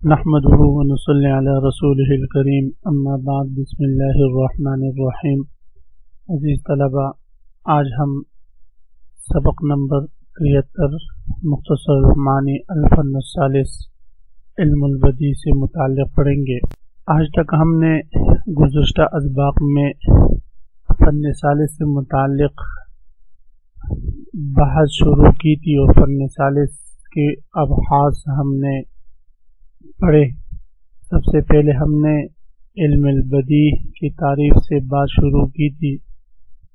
نحمده ونصلي على رسوله الكريم اما بعد بسم اللہ الرحمن الرحیم۔ عزیز طلبہ، آج ہم سبق نمبر 73 مختصر معنی الفن الثالث علم البدیع سے متعلق پڑھیں گے۔ آج تک ہم نے گزشتہ اسباق میں فن ثالث سے متعلق بحث شروع کی تھی اور فن ثالث کے ابحاث ہم نے پڑھے۔ سب سے پہلے ہم نے علم البدیع کی تعریف سے بات شروع کی تھی،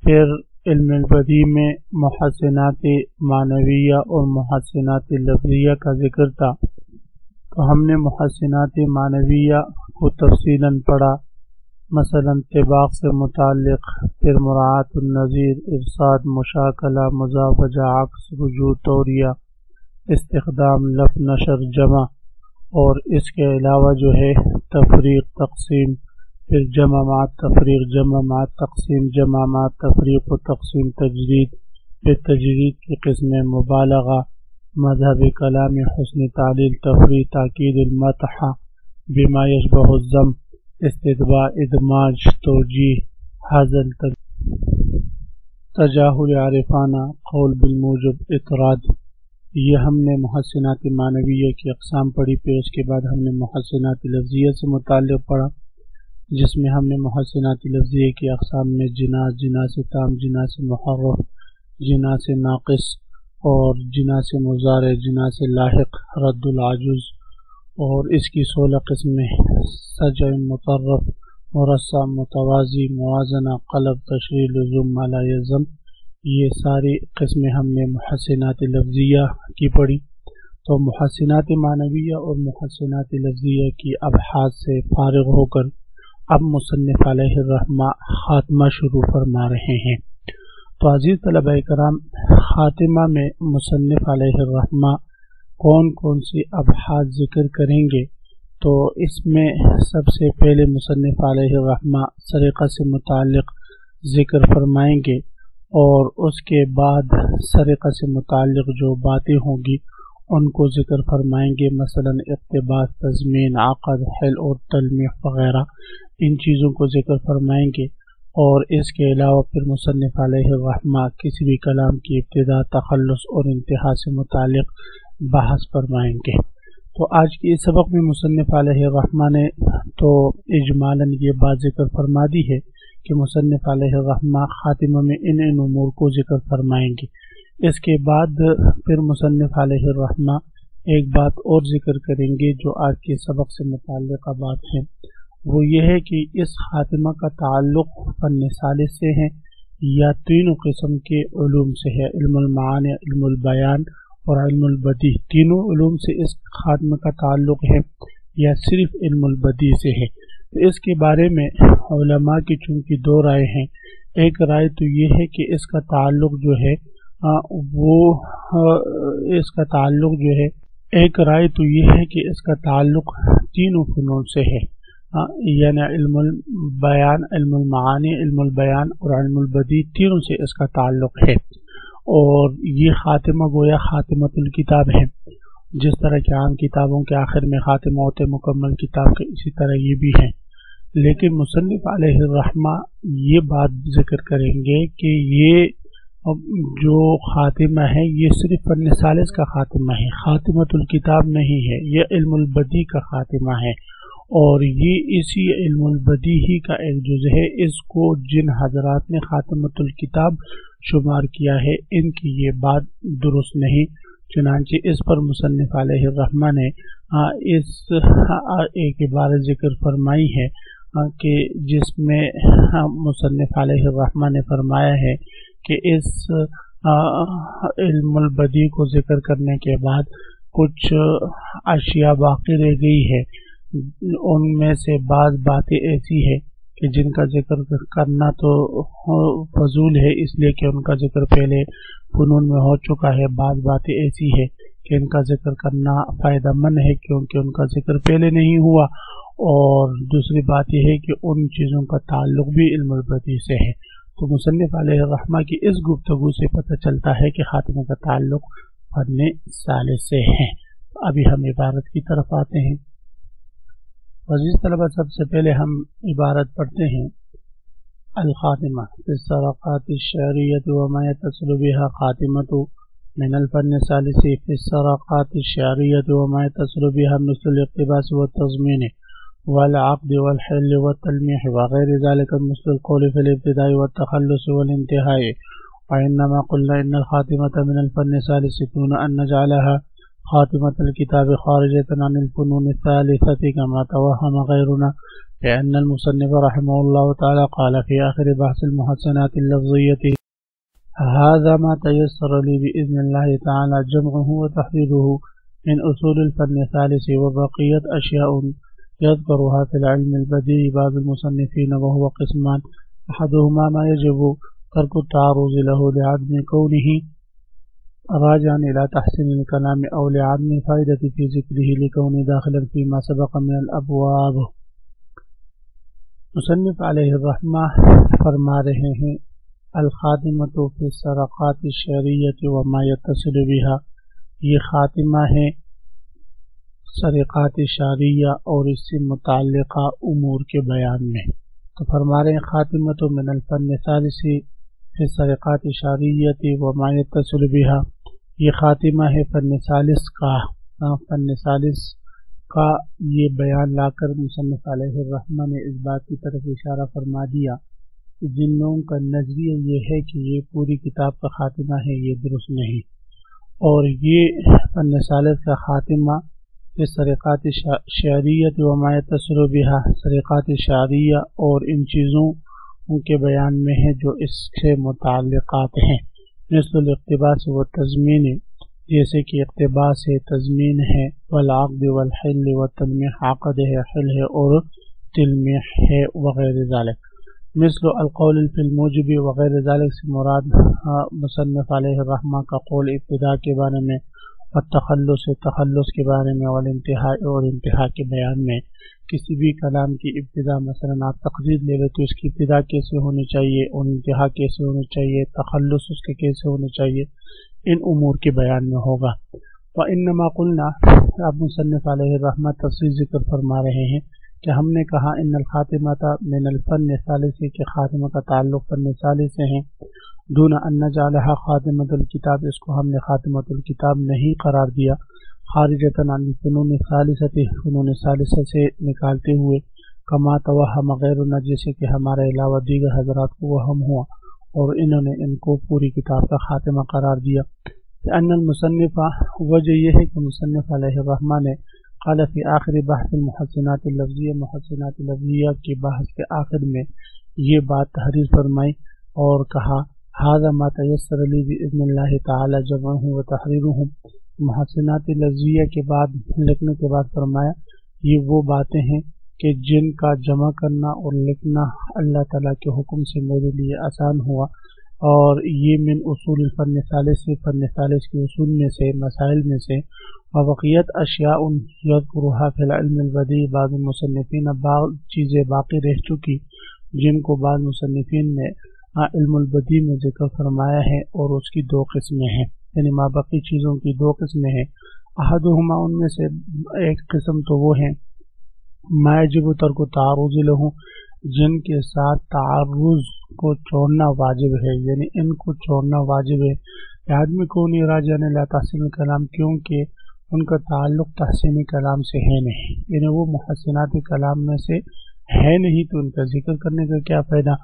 پھر علم البدیع میں محسنات معنویہ اور محسنات لفظیہ کا ذکر تھا، تو ہم نے محسنات معنویہ کو تفصیلاً پڑھا، مثلا طباق سے متعلق، پھر مراعات النظیر، ارصاد، مشاکلہ، مزاوجہ، عکس، رجوع، توریہ، استخدام، لف، نشر، جمع، اور اس کے علاوہ جو ہے تفریق، تقسیم، پھر جمع مع تفریق، جمع مع تقسیم، جمع مع تفریق و تقسیم، تجرید، پھر تجرید کی قسم مبالغہ، مذہب کلام، حسن تعلیل، تفریع، تاکید المدح بما یشبہ الضم، استتباع، ادماج، توجیہ، حذل، تجاہل عارفانہ، قول بالموجب، اطراد۔ یہ ہم نے محسنات معنویہ کی اقسام پڑھی۔ پھر اس کے بعد ہم نے محسنات لفظیہ سے متعلق پڑھا، جس میں ہم نے محسنات لفظیہ کی اقسام میں جناس، جناس تام، جناس محرف، جناس ناقص اور جناس مضارع، جناس لاحق، رد العجز، اور اس کی 16 قسمیں، سجع، مطرف، مرصع، متوازی، موازنہ، قلب، تشریح، لزوم، ما لا یلزم، یہ ساری قسمیں ہم نے محسنات لفظیہ کی پڑھی۔ تو محسنات معنویہ اور محسنات لفظیہ کی ابحاث سے فارغ ہو کر اب مصنف علیہ الرحمہ خاتمہ شروع فرما رہے ہیں۔ تو عزیز طلبہ کرام، خاتمہ میں مصنف علیہ الرحمہ کون کون سی ابحاث ذکر کریں گے؟ تو اس میں سب سے پہلے مصنف علیہ الرحمہ سرقہ سے متعلق ذکر فرمائیں گے، اور اس کے بعد سرقہ سے متعلق جو باتیں ہوں گی ان کو ذکر فرمائیں گے، مثلا اقتباس، تضمین، عقد، حل اور تلمیح وغیرہ، ان چیزوں کو ذکر فرمائیں گے۔ اور اس کے علاوہ پھر مصنف علیہ الرحمہ کسی بھی کلام کی ابتدا، تخلص اور انتہا سے متعلق بحث فرمائیں گے۔ تو آج کے اس سبق میں مصنف علیہ الرحمہ نے تو اجمالاً یہ بات ذکر فرما دی ہے کہ مصنف علیہ الرحمہ خاتمہ میں ان امور کو ذکر فرمائیں گے۔ اس کے بعد پھر مصنف علیہ الرحمہ ایک بات اور ذکر کریں گے جو آج کے سبق سے متعلقہ بات ہے، وہ یہ ہے کہ اس خاتمہ کا تعلق فن ثالث سے ہے یا تینوں قسم کے علوم سے ہے، علم المعانی، علم البیان اور علم البدیع، تینوں علوم سے اس خاتمہ کا تعلق ہے یا صرف علم البدیع سے ہے۔ تو اس کے بارے میں علماء کی چونکہ دو رائے ہیں۔ ایک رائے تو یہ ہے کہ اس کا تعلق جو ہے ایک رائے تو یہ ہے کہ اس کا تعلق تینوں فنون سے ہے، یعنی علم البیان، علم المعانی، علم البیان اور علم البدیع، تینوں سے اس کا تعلق ہے۔ اور یہ خاتمہ گویا خاتمۃ الکتاب ہے، جس طرح کہ عام کتابوں کے آخر میں خاتمہ ہوتے مکمل کتاب کے، اسی طرح یہ بھی ہے۔ لیکن مصنف علیہ الرحمہ یہ بات ذکر کریں گے کہ یہ جو خاتمہ ہے یہ صرف فن ثالث کا خاتمہ ہے، خاتمۃ الکتاب نہیں ہے، یہ علم البدیع کا خاتمہ ہے، اور یہ اسی علم البدیع ہی کا ایک جز ہے۔ اس کو جن حضرات نے خاتمۃ الکتاب شمار کیا ہے ان کی یہ بات درست نہیں، چنانچہ اس پر مصنف علیہ الرحمہ نے اس ایک عبارت ذکر فرمائی ہے کہ جس میں مصنف علیہ الرحمہ نے فرمایا ہے کہ اس علم البدیع کو ذکر کرنے کے بعد کچھ اشیاء باقی رہ گئی ہے، ان میں سے بعض باتیں ایسی ہیں کہ جن کا ذکر کرنا تو فضول ہے، اس لیے کہ ان کا ذکر پہلے فنون میں ہو چکا ہے، بعض باتیں ایسی ہے کہ ان کا ذکر کرنا فائدہ مند ہے کیونکہ ان کا ذکر پہلے نہیں ہوا، اور دوسری بات یہ ہے کہ ان چیزوں کا تعلق بھی علم البدیع سے ہے۔ تو مصنف علیہ الرحمہ کی اس گفتگو سے پتہ چلتا ہے کہ خاتمہ کا تعلق فن ثالث سے ہے۔ ابھی ہم عبارت کی طرف آتے ہیں۔ عزیز طلبہ، سب سے پہلے ہم عبارت پڑھتے ہیں الخاتمہ فی السرقات الشعریۃ وما یتصل بها خاتمۃ من الفن الثالث فی السرقات الشعریۃ وما یتصل بها مثل الاقتباس والتضمین والعقد والحل والتلمیح وغیر ذلك مثل القول في الابتداء والتخلص والانتهاء. وإنما قلنا إن الخاتمة من الفن الثالث دون أن نجعلها خاتمة الكتاب خارجة عن الفنون الثالثة كما توهم غيرنا، لأن المصنف رحمه الله تعالى قال في آخر بحث المحسنات اللفظية: هذا ما تيسر لي بإذن الله تعالى جمعه وتحريره من أصول الفن الثالث، وبقيت أشياء يذكرها في العلم البديع بعض المصنفين، وهو قسمان: أحدهما ما يجب ترك التعرض له لعدم كونه راجعا إلى تحسين الكلام أو لعدم فائدة في ذكره لكونه داخلا فيما سبق من الأبواب. مصنف علیہ الرحمہ فرما رہے ہیں الخاتمۃ فی السرقات الشعریۃ وما یتصل بها، یہ خاتمہ ہے سرقات شعریہ اور اس سے متعلقہ امور کے بیان میں. تو فرما رہے ہیں خاتمۃ من الفن الثالث فی السرقات الشعریۃ وما یتصل بها، یہ خاتمہ ہے فن ثالث کا یہ بیان لا کر مصنف علیہ الرحمہ نے اس بات کی طرف اشارہ فرما دیا کہ جن لوگوں کا نظریہ یہ ہے کہ یہ پوری کتاب کا خاتمہ ہے، یہ درست نہیں، اور یہ فن ثالث کا خاتمہ اس سرقات شعریۃ وما یتصل بها، سرقات شعریہ اور ان چیزوں کے بیان میں ہے جو اس سے متعلقات ہیں، مثل الاقتباس و تضمین، جیسے کہ اقتباس ہے، تضمین ہے، والعقد والحل والتلمیح، عقد ہے، حل ہے اور تلمیح ہے، وغیر ذالک. مثل القول فی الموجب وغیر ذالک سے مراد مصنف علیہ الرحمہ کا قول ابتداء کے بارے میں، والتخلص تخلص کے بارے میں، والانتہاء اور انتہا کے بیان میں. کسی بھی کلام کی ابتدا، مثلا آپ تقریر لے لیں تو اس کی ابتدا کیسے ہونی چاہیے اور انتہا کیسے ہونی چاہیے، تخلص اس کے کیسے ہونے چاہیے، ان امور کے بیان میں ہوگا. وَإِنَّمَا قُلْنَا، اب مصنف علیہ الرحمہ تفصیل ذکر فرما رہے ہیں کہ ہم نے کہا ان الخاتمۃ من الفن الثالث کہ خاتمہ کا تعلق فن ثالث سے ہے، دون ان نجعلها خاتمۃ الکتاب، اس کو ہم نے خاتمۃ الکتاب نہیں قرار دیا، خارجۃ عن الفنون الثالثۃ، فنون ثالثہ سے نکالتے ہوئے، کما توہم غیرنا، جیسے کہ ہمارے علاوہ دیگر حضرات کو وہم ہوا اور انہوں نے ان کو پوری کتاب کا خاتمہ قرار دیا. ان المصنف، وجہ یہ ہے کہ مصنف علیہ الرحمہ نے قال فی آخر بحث المحسنات اللفظیہ، محسنات لفظیہ کے بحث کے آخر میں یہ بات تحریر فرمائی اور کہا ھذا ما تیسر لی باذن اللہ تعالی جمعہ و تحریرہ. محسنات لفظیہ کے بعد لکھنے کے بعد فرمایا یہ وہ باتیں ہیں کہ جن کا جمع کرنا اور لکھنا اللہ تعالیٰ کے حکم سے میرے لیے آسان ہوا، اور یہ من اصول الفن ثالث سے، فن ثالث کے اصول میں سے، مسائل میں سے. وبقیت اشیاء یذکرها فی العلم البدیع بعض المصنفین، بعض چیزیں باقی رہ چکی جن کو بعض مصنفین نے علم البدیع میں ذکر فرمایا ہے، اور اس کی دو قسمیں ہیں، یعنی ما باقی چیزوں کی دو قسمیں ہیں. احدہما، ان میں سے ایک قسم تو وہ ہیں ما یجب ترک تعرض لہ، جن کے ساتھ تعرض کو چھوڑنا واجب ہے، یعنی ان کو چھوڑنا واجب ہے. آدمی کو نہیں راجعن الی تحسین کلام، کیونکہ ان کا تعلق تحسین کلام سے ہے نہیں، یعنی وہ محسنات کلام میں سے ہے نہیں، تو ان کا ذکر کرنے کا کیا فائدہ.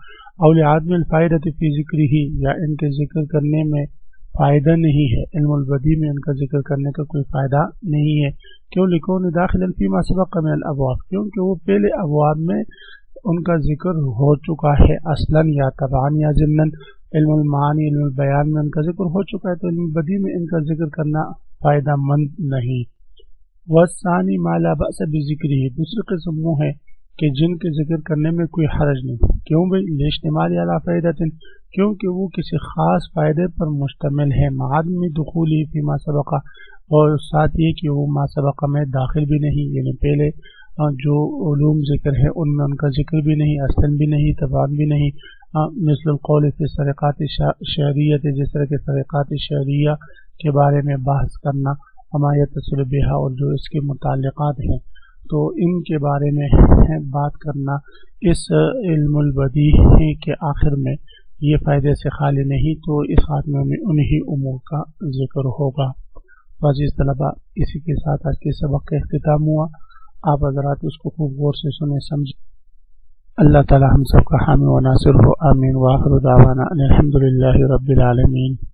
اور لعدم الفائدۃ فی ذکرہ، یا ان کے ذکر کرنے میں فائدہ نہیں ہے، علم البدیع میں ان کا ذکر کرنے کا کوئی فائدہ نہیں ہے. کیوں؟ لکون داخل فیما سبق من الابواب، کیونکہ وہ پہلے ابواب میں ان کا ذکر ہو چکا ہے، اصلاً یا تبعاً یا ضمناً. علم المعانی، علم البیان میں ان کا ذکر ہو چکا ہے، تو علم البدیع میں ان کا ذکر کرنا فائدہ مند نہیں. والثانی ما لا بأس بذکرہ، دوسری قسم وہ ہے کہ جن کے ذکر کرنے میں کوئی حرج نہیں. کیوں بھئی؟ لاجتماع علی فائدۃ، کیونکہ وہ کسی خاص فائدے پر مشتمل ہے، مع عدم دخولی فیما سبق، اور ساتھ یہ کہ وہ ما سبق میں داخل بھی نہیں، یعنی پہلے جو علوم ذکر ہے ان میں ان کا ذکر بھی نہیں، اصلاً بھی نہیں، تبعاً بھی نہیں. مثل القول فی سرقات شعریۃ، جس طرح کے سرقات شعریہ کے بارے میں بحث کرنا، وما یتصل بها، اور جو اس کے متعلقات ہیں. تو ان کے بارے میں بات کرنا اس علم البدی کے آخر میں یہ فائدے سے خالی نہیں، تو اس خاتمے میں انہی امور کا ذکر ہوگا۔ عزیز طلبہ، اسی کے ساتھ آج کے سبق کا اختتام ہوا۔ آپ حضرات اس کو خوب غور سے سنیں سمجھیں۔ اللہ تعالی ہم سب کا حامی و ناصر ہو، آمین۔ وآخر دعوانا الحمدللہ رب العالمین۔